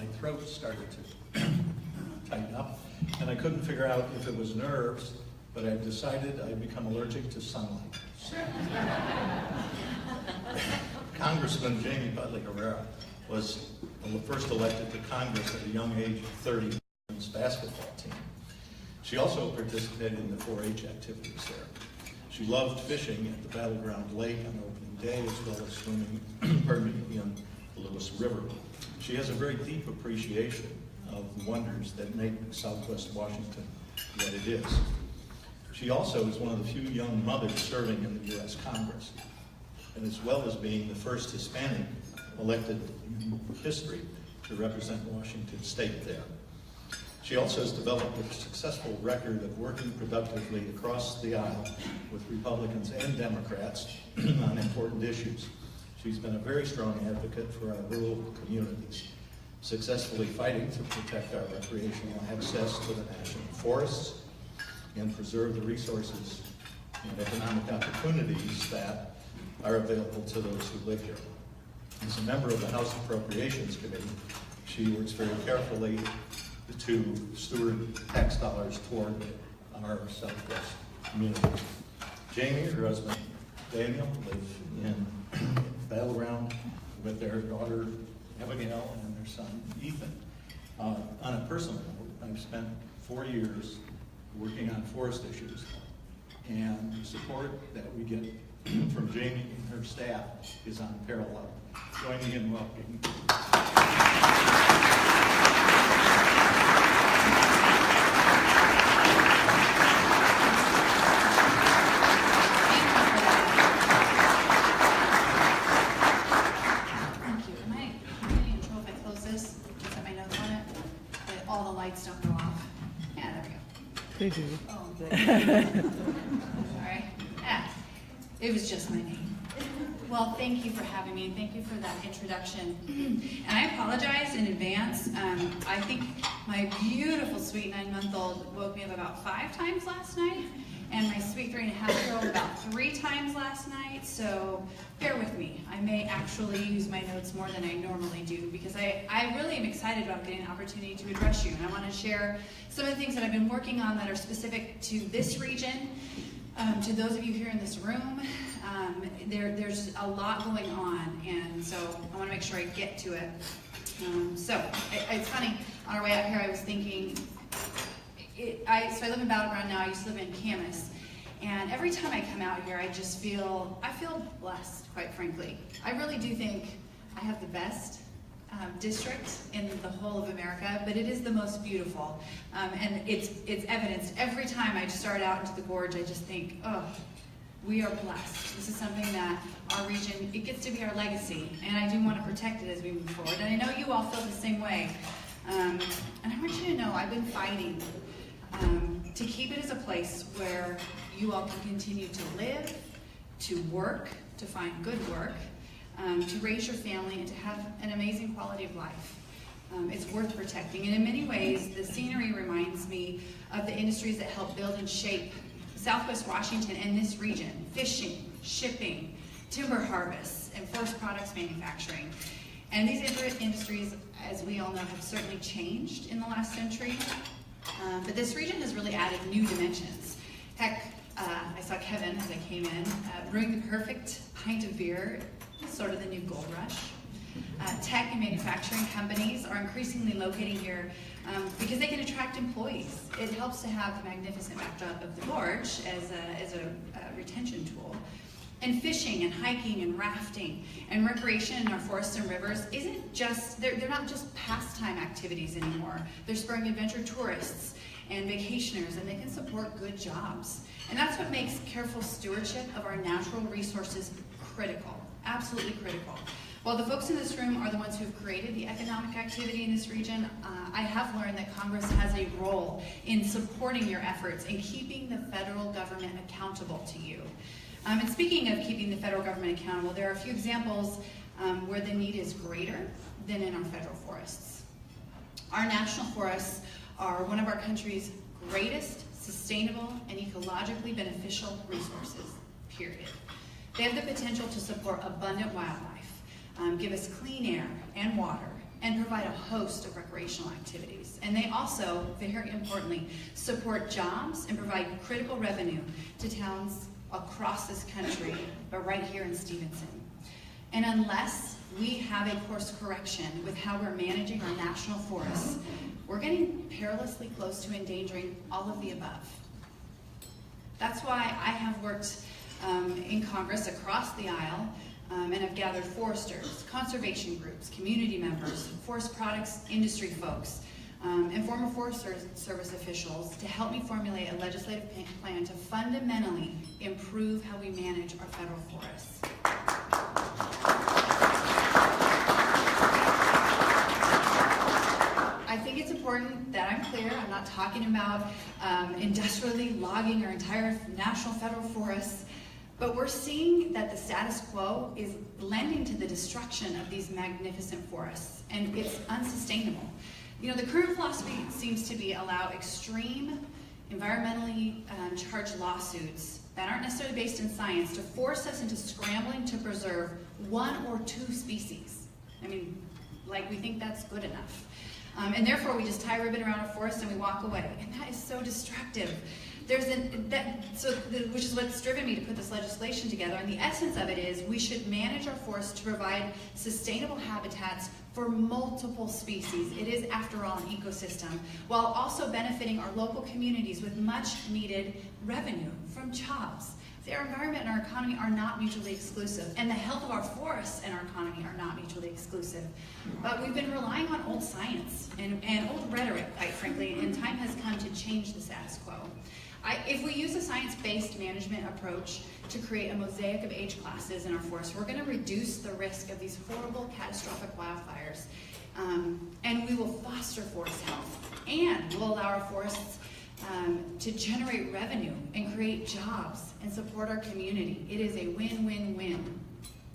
my throat started to tighten up, and I couldn't figure out if it was nerves, but I decided I'd become allergic to sunlight. Congressman Jaime Herrera was first elected to Congress at a young age of 30 in the women's basketball team. She also participated in the 4-H activities there. She loved fishing at the Battleground Lake on opening day, as well as swimming in the Lewis River. She has a very deep appreciation of the wonders that make Southwest Washington what it is. She also is one of the few young mothers serving in the U.S. Congress, and as well as being the first Hispanic elected in history to represent Washington State there. She also has developed a successful record of working productively across the aisle with Republicans and Democrats on important issues. She's been a very strong advocate for our rural communities, successfully fighting to protect our recreational access to the national forests and preserve the resources and economic opportunities that are available to those who live here. As a member of the House Appropriations Committee, she works very carefully to steward tax dollars toward our Southwest community. Jaime, her husband Daniel, live in Battleground with their daughter Abigail and their son Ethan. On a personal note, I've spent 4 years working on forest issues, and the support that we get from Jaime and her staff is unparalleled. Join me in welcoming. Oh, sorry. It was just my name. Well, thank you for having me, and thank you for that introduction. And I apologize in advance. I think my beautiful sweet 9-month-old woke me up about 5 times last night, and my sweet 3.5-year-old about 3 times last night, so bear with me. I may actually use my notes more than I normally do, because I really am excited about getting an opportunity to address you, and I want to share some of the things that I've been working on that are specific to this region, to those of you here in this room. There's a lot going on, and so I want to make sure I get to it. So it's funny, on our way out here I was thinking, so I live in Battleground now. I used to live in Camas, and every time I come out here, I feel blessed, quite frankly. I really do think I have the best district in the whole of America, but it is the most beautiful, and it's evidenced every time I start out into the gorge. I just think, oh, we are blessed. This is something that our region, it gets to be our legacy, and I do want to protect it as we move forward. And I know you all feel the same way. And I want you to know I've been fighting to keep it as a place where you all can continue to live, to work, to find good work, to raise your family, and to have an amazing quality of life. It's worth protecting. And in many ways, the scenery reminds me of the industries that help build and shape Southwest Washington and this region: fishing, shipping, timber harvests, and forest products manufacturing. And these industries, as we all know, have certainly changed in the last century, but this region has really added new dimensions. Heck, I saw Kevin as I came in brewing the perfect pint of beer, sort of the new gold rush. Tech and manufacturing companies are increasingly locating here because they can attract employees. It helps to have the magnificent backdrop of the gorge as a retention tool. And fishing and hiking and rafting and recreation in our forests and rivers isn't just, they're not just pastime activities anymore. They're spurring adventure tourists and vacationers, and they can support good jobs. And that's what makes careful stewardship of our natural resources critical, absolutely critical. While the folks in this room are the ones who've created the economic activity in this region, I have learned that Congress has a role in supporting your efforts and keeping the federal government accountable to you. And speaking of keeping the federal government accountable, there are a few examples where the need is greater than in our federal forests. Our national forests are one of our country's greatest sustainable and ecologically beneficial resources, period. They have the potential to support abundant wildlife, give us clean air and water, and provide a host of recreational activities. And they also, very importantly, support jobs and provide critical revenue to towns across this country, but right here in Stevenson. And unless we have a course correction with how we're managing our national forests, we're getting perilously close to endangering all of the above. That's why I have worked in Congress across the aisle, and have gathered foresters, conservation groups, community members, forest products industry folks, and former Forest Service officials to help me formulate a legislative plan to fundamentally improve how we manage our federal forests. I think it's important that I'm clear. I'm not talking about industrially logging our entire national federal forests, but we're seeing that the status quo is lending to the destruction of these magnificent forests, and it's unsustainable. You know, the current philosophy seems to be allow extreme environmentally charged lawsuits that aren't necessarily based in science to force us into scrambling to preserve 1 or 2 species. I mean, like, we think that's good enough. And therefore we just tie a ribbon around our forest and we walk away. And that is so destructive. Which is what's driven me to put this legislation together. And the essence of it is we should manage our forests to provide sustainable habitats for multiple species. It is, after all, an ecosystem, while also benefiting our local communities with much needed revenue from jobs. Our environment and our economy are not mutually exclusive, and the health of our forests and our economy are not mutually exclusive. But we've been relying on old science and old rhetoric, quite frankly, and time has come to change the status quo. If we use a science-based management approach to create a mosaic of age classes in our forests, we're going to reduce the risk of these horrible, catastrophic wildfires, and we will foster forest health, and we'll allow our forests to generate revenue and create jobs and support our community. It is a win-win-win.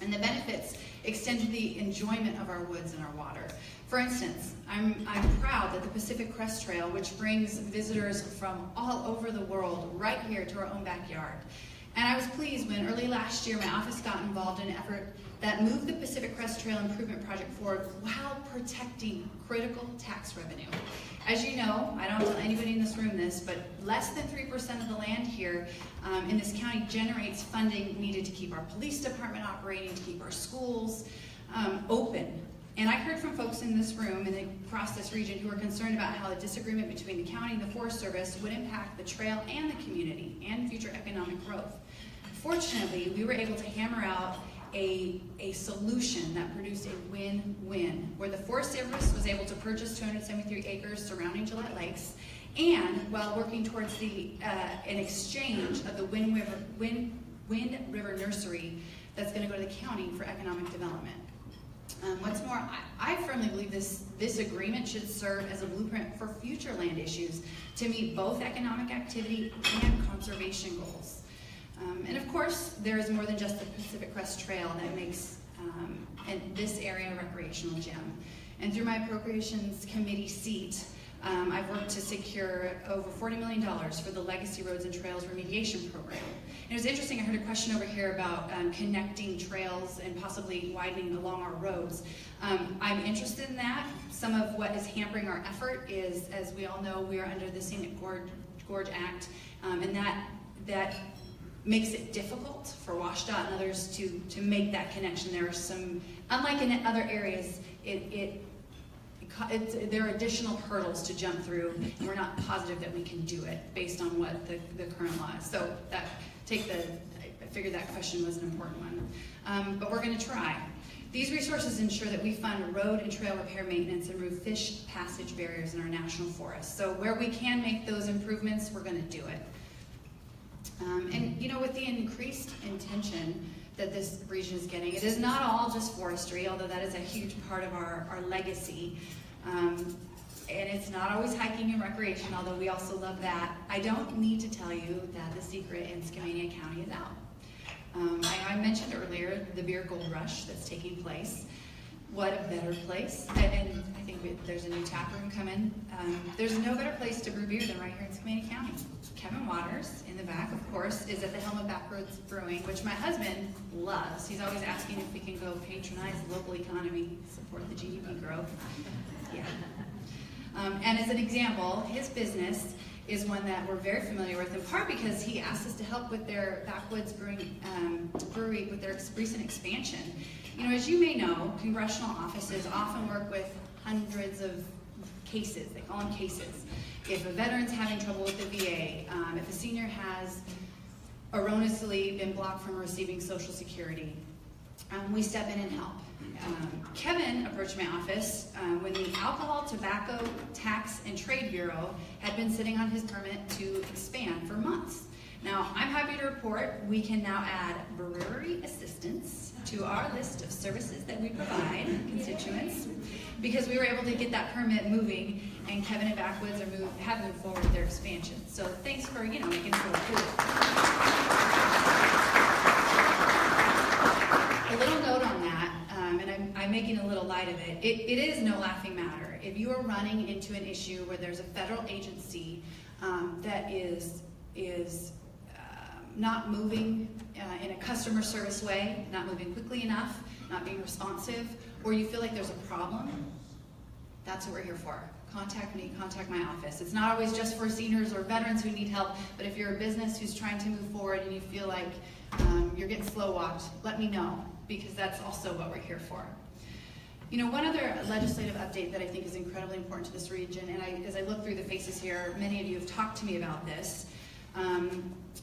And the benefits extend to the enjoyment of our woods and our water. For instance, I'm proud that the Pacific Crest Trail, which brings visitors from all over the world right here to our own backyard. And I was pleased when early last year my office got involved in an effort that moved the Pacific Crest Trail Improvement Project forward while protecting critical tax revenue. As you know, I don't tell anybody in this room this, but less than 3% of the land here in this county generates funding needed to keep our police department operating, to keep our schools open. And I heard from folks in this room and across this region who were concerned about how the disagreement between the county and the Forest Service would impact the trail and the community and future economic growth. Fortunately, we were able to hammer out a solution that produced a win-win, where the Forest Service was able to purchase 273 acres surrounding Gillette Lakes, and while working towards an exchange of the Wind River Nursery that's going to go to the county for economic development. What's more, I firmly believe this agreement should serve as a blueprint for future land issues to meet both economic activity and conservation goals. And of course, there is more than just the Pacific Crest Trail that makes this area a recreational gem. And through my Appropriations Committee seat, I've worked to secure over $40 million for the Legacy Roads and Trails Remediation Program. And it was interesting, I heard a question over here about connecting trails and possibly widening along our roads. I'm interested in that. Some of what is hampering our effort is, as we all know, we are under the Scenic Gorge Act, and that makes it difficult for WashDOT and others to make that connection. There are some, unlike in other areas, there are additional hurdles to jump through, and we're not positive that we can do it based on what the current law is. So I figured that question was an important one. But we're going to try. These resources ensure that we fund road and trail repair maintenance and remove fish passage barriers in our national forests. So where we can make those improvements, we're going to do it. And you know, with the increased intention that this region is getting, it is not all just forestry, although that is a huge part of our legacy. And it's not always hiking and recreation, although we also love that. I don't need to tell you that the secret in Skamania County is out. I mentioned earlier the beer gold rush that's taking place. what a better place, and I think there's a new tap room coming. There's no better place to brew beer than right here in Skamania County. Kevin Waters, in the back, of course, is at the helm of Backroads Brewing, which my husband loves. He's always asking if we can go patronize the local economy, support the GDP growth. Yeah. And as an example, his business is one that we're very familiar with, in part because he asked us to help with their Backwoods brewery with their recent expansion. You know, as you may know, congressional offices often work with hundreds of cases. They call them cases. If a veteran's having trouble with the VA, if a senior has erroneously been blocked from receiving Social Security, we step in and help. Kevin approached my office when the Alcohol, Tobacco, Tax, and Trade Bureau had been sitting on his permit to expand for months. Now, I'm happy to report we can now add brewery assistance to our list of services that we provide constituents, because we were able to get that permit moving, and Kevin and Backwoods have moved forward with their expansion. So thanks for, making it so cool. A little note on that, and I'm making a little light of it. It is no laughing matter. If you are running into an issue where there's a federal agency that is not moving in a customer service way, not moving quickly enough, not being responsive, or you feel like there's a problem, that's what we're here for. Contact me, contact my office. It's not always just for seniors or veterans who need help, but if you're a business who's trying to move forward and you feel like you're getting slow walked, let me know, because that's also what we're here for. You know, one other legislative update that I think is incredibly important to this region, and as I look through the faces here, many of you have talked to me about this,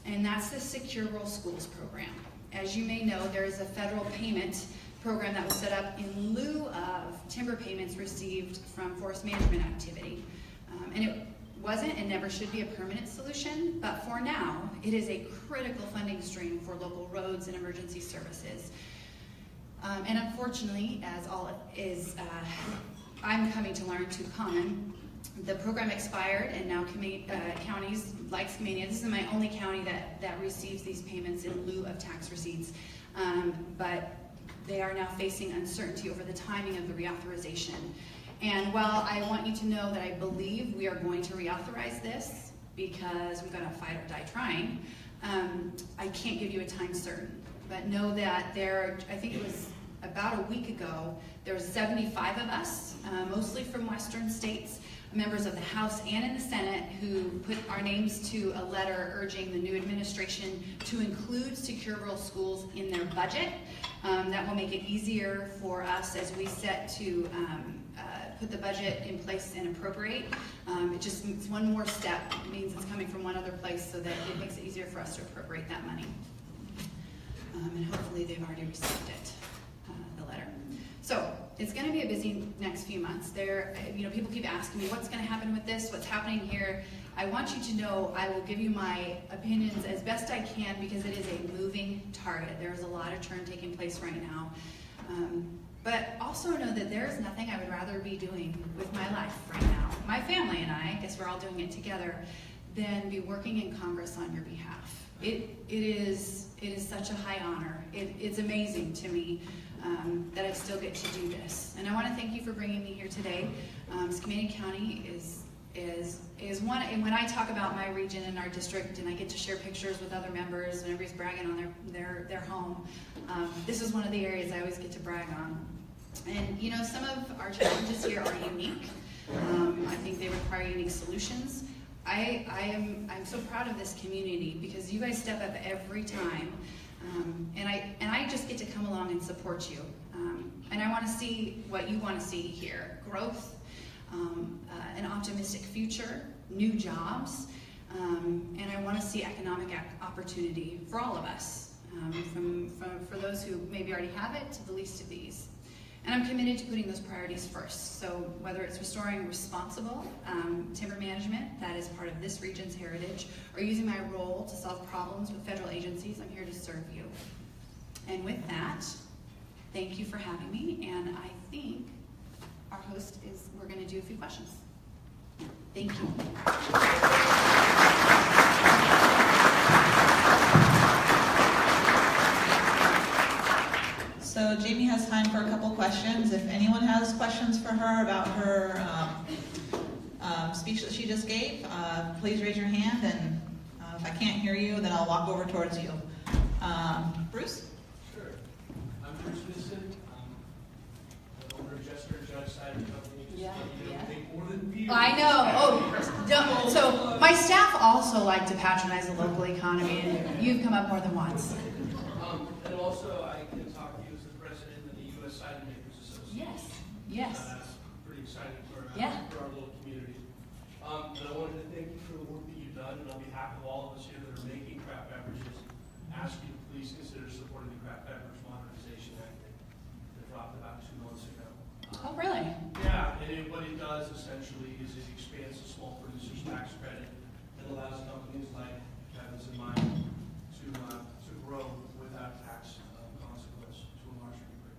and that's the Secure Rural Schools program. As you may know, there is a federal payment program that was set up in lieu of timber payments received from forest management activity. And it wasn't and never should be a permanent solution, but for now, it is a critical funding stream for local roads and emergency services. And unfortunately, as all is, I'm coming to learn too common, the program expired, and now counties like Skamania, this is my only county that receives these payments in lieu of tax receipts, but they are now facing uncertainty over the timing of the reauthorization. And while I want you to know that I believe we are going to reauthorize this, because we've got to fight or die trying, I can't give you a time certain. But know that I think it was about a week ago, there were 75 of us, mostly from Western states, members of the House and in the Senate, who put our names to a letter urging the new administration to include Secure Rural Schools in their budget. That will make it easier for us as we set to put the budget in place and appropriate. It's one more step. It means it's coming from one other place, so that it makes it easier for us to appropriate that money. And hopefully they've already received it, the letter. So it's going to be a busy next few months. People keep asking me, what's going to happen with this? What's happening here? I want you to know I will give you my opinions as best I can, because it is a moving target. There's a lot of churn taking place right now. But also know that there is nothing I would rather be doing with my life right now, my family and I guess we're all doing it together, than be working in Congress on your behalf. It is such a high honor. It's amazing to me that I still get to do this. And I want to thank you for bringing me here today. Skamania County is one, and when I talk about my region and our district, and I get to share pictures with other members, and everybody's bragging on their home, this is one of the areas I always get to brag on. And some of our challenges here are unique. I think they require unique solutions. I'm so proud of this community, because you guys step up every time, and I just get to come along and support you. And I want to see what you want to see here: growth, an optimistic future, new jobs, and I want to see economic opportunity for all of us, for those who maybe already have it to the least of these. And I'm committed to putting those priorities first. So whether it's restoring responsible timber management, that is part of this region's heritage, or using my role to solve problems with federal agencies, I'm here to serve you. And with that, thank you for having me, and I think our host we're going to do a few questions. Thank you. So Jamie has time for a couple questions. If anyone has questions for her about her speech that she just gave, please raise your hand, and if I can't hear you, then I'll walk over towards you. Bruce? Sure. I'm Bruce Vincent. I'm the owner of Jester and Judge Cider Company. Yeah. Make more than beer. I know. Oh, so my staff also like to patronize the local economy, and you've come up more than once. And also, I can talk to you as the president of the U.S. Cider Makers Association. Yes. That's pretty exciting for our little community. And I wanted to thank you for the work that you've done, and on behalf of all of us here that are making craft beverages, ask you to please consider supporting the Craft Beverage Modernization Act that dropped about 2 months ago. Oh, really? Yeah, and what it does essentially is it expands the small producers tax credit and allows companies like Kevin's and mine to grow without tax consequence to a large degree.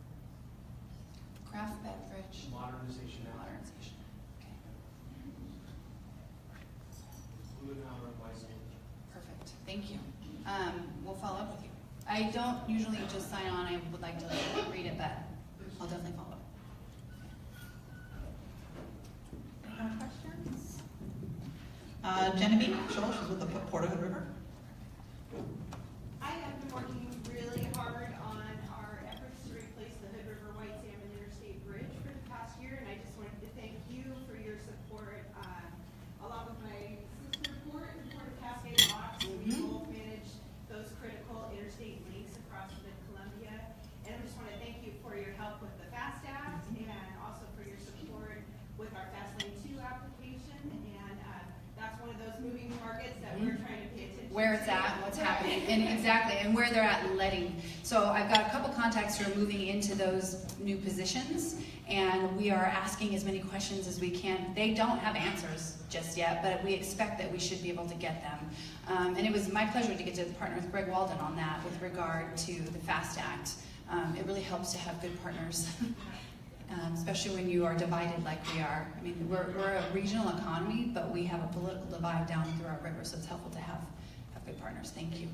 Craft beverage. Modernization Act. Modernization. Okay. Blue and Howard Weiss. Perfect. Thank you. We'll follow up with you. I don't usually just sign on. I would like to read it, but I'll definitely follow up. Any more questions? Genevieve Scholl, she's with the Port of Hood River. I have been working really hard on our efforts to replace the Hood River White Salmon Interstate Bridge for the past year, and I just wanted to thank you for your support. Along with my sister Port and Port of Cascade Locks, we both manage those critical interstate links across mid-Columbia. And I just want to thank you for your help with the FAST Act and also for your support with our Fast Lane 2 application. And that's one of those moving targets that we're trying to pay attention to. Where it's at, what's happening, and exactly, and where they're at letting. So I've got a couple contacts who are moving into those new positions, and we are asking as many questions as we can. They don't have answers just yet, but we expect that we should be able to get them. And it was my pleasure to get to partner with Greg Walden on that with regard to the FAST Act. It really helps to have good partners. Especially when you are divided like we are. I mean, we're a regional economy, but we have a political divide down through our river, so it's helpful to have good partners. Thank you.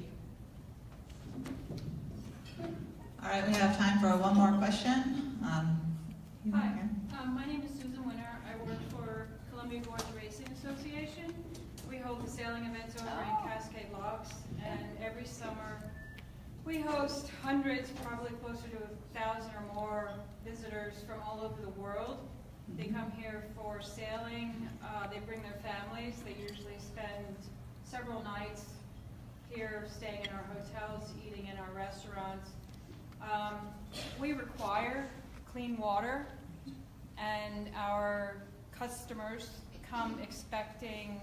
All right, we have time for one more question. Hi, my name is Susan Winter. I work for Columbia Gorge Racing Association. We hold the sailing events over in Cascade Locks, and every summer we host hundreds, probably closer to 1,000 or more visitors from all over the world. They come here for sailing. They bring their families. They usually spend several nights here, staying in our hotels, eating in our restaurants. We require clean water, and our customers come expecting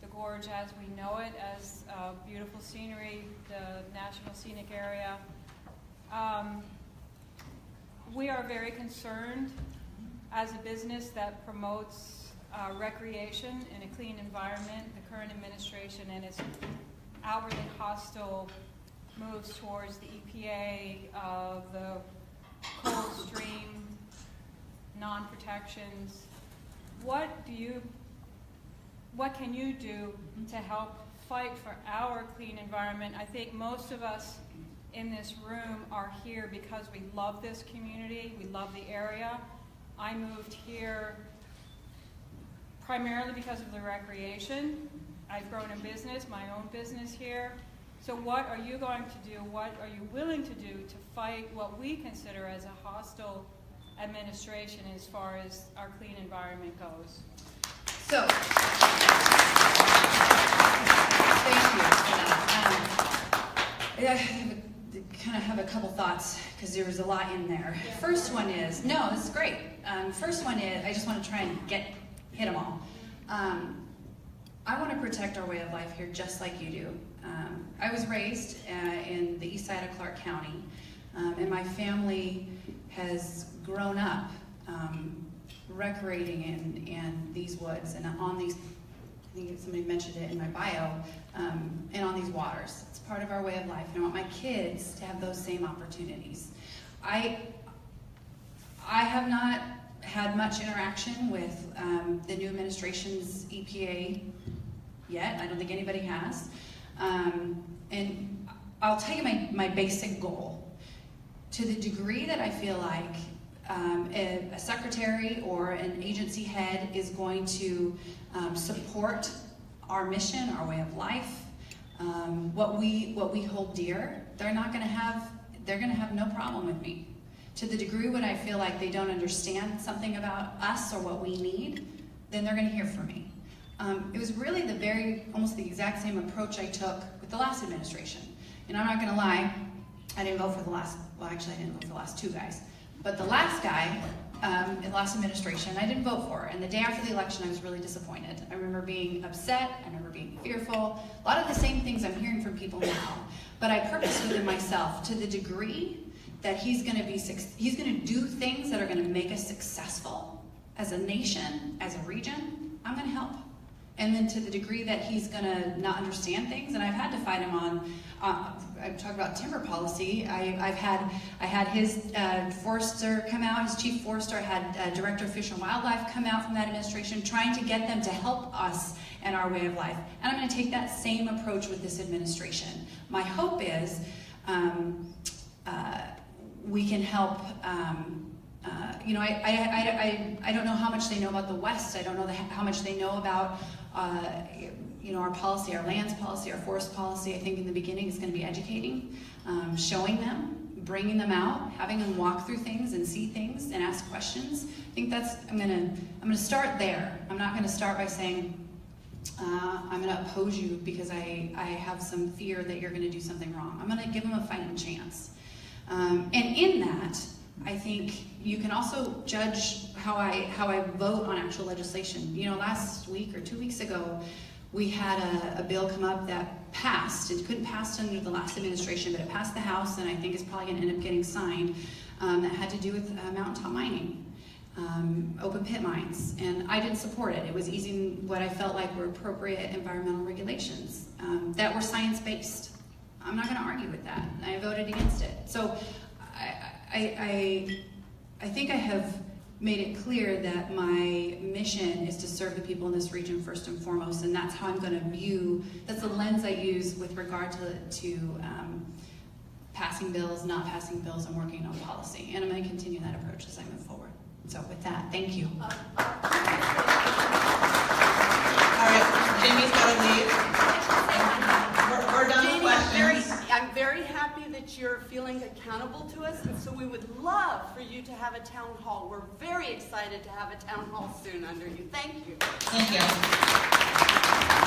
the gorge as we know it, as beautiful scenery, the National Scenic Area. We are very concerned as a business that promotes recreation in a clean environment. The current administration and its outwardly hostile moves towards the EPA, the cold stream, non-protections. What can you do to help fight for our clean environment? I think most of us in this room are here because we love this community, we love the area. I moved here primarily because of the recreation. I've grown a business, my own business here. So what are you going to do? What are you willing to do to fight what we consider as a hostile administration as far as our clean environment goes? So, thank you for that. I kind of have a couple thoughts because there was a lot in there. First one is, no, this is great. First one is, I just want to try and hit them all. I want to protect our way of life here just like you do. I was raised in the east side of Clark County, and my family has grown up recreating in these woods and on these, I think somebody mentioned it in my bio, and on these waters. It's part of our way of life, and I want my kids to have those same opportunities. I have not had much interaction with the new administration's EPA yet. I don't think anybody has. And I'll tell you my basic goal. To the degree that I feel like a secretary or an agency head is going to support our mission, our way of life, what we hold dear, they're going to have no problem with me. To the degree when I feel like they don't understand something about us or what we need, then they're going to hear from me. It was really almost the exact same approach I took with the last administration. And I'm not going to lie, I didn't vote for the last, well actually I didn't vote for the last two guys, but the last guy in the last administration I didn't vote for, and the day after the election I was really disappointed. I remember being upset, I remember being fearful, a lot of the same things I'm hearing from people now, but I purposed within myself to the degree that he's going to do things that are going to make us successful as a nation, as a region, I'm going to help. And then to the degree that he's going to not understand things, and I've had to fight him on, I talk about timber policy, I had his forester come out, his chief forester, I had director of Fish and Wildlife come out from that administration, trying to get them to help us and our way of life. And I'm going to take that same approach with this administration. My hope is we can help. You know, I don't know how much they know about the West. I don't know how much they know about, you know, our policy, our lands policy, our forest policy. I think in the beginning it's going to be educating, showing them, bringing them out, having them walk through things and see things and ask questions. I think that's, I'm gonna start there. I'm not going to start by saying, I'm going to oppose you because I have some fear that you're going to do something wrong. I'm going to give them a fighting chance. And in that, I think you can also judge how I vote on actual legislation. You know, last week or 2 weeks ago, we had a bill come up that passed. It couldn't pass under the last administration, but it passed the House, and I think it's probably going to end up getting signed, that had to do with mountaintop mining, open pit mines. And I didn't support it. It was using what I felt like were appropriate environmental regulations that were science-based. I'm not going to argue with that. I voted against it. So I think I have made it clear that my mission is to serve the people in this region first and foremost, and that's how I'm going to view, that's the lens I use with regard to passing bills, not passing bills, and working on policy. And I'm going to continue that approach as I move forward. So with that, thank you. All right, Jamie's got to leave. We're done with questions. I'm very happy that you're feeling accountable to us, and so we would love for you to have a town hall. We're very excited to have a town hall soon under you. Thank you. Thank you.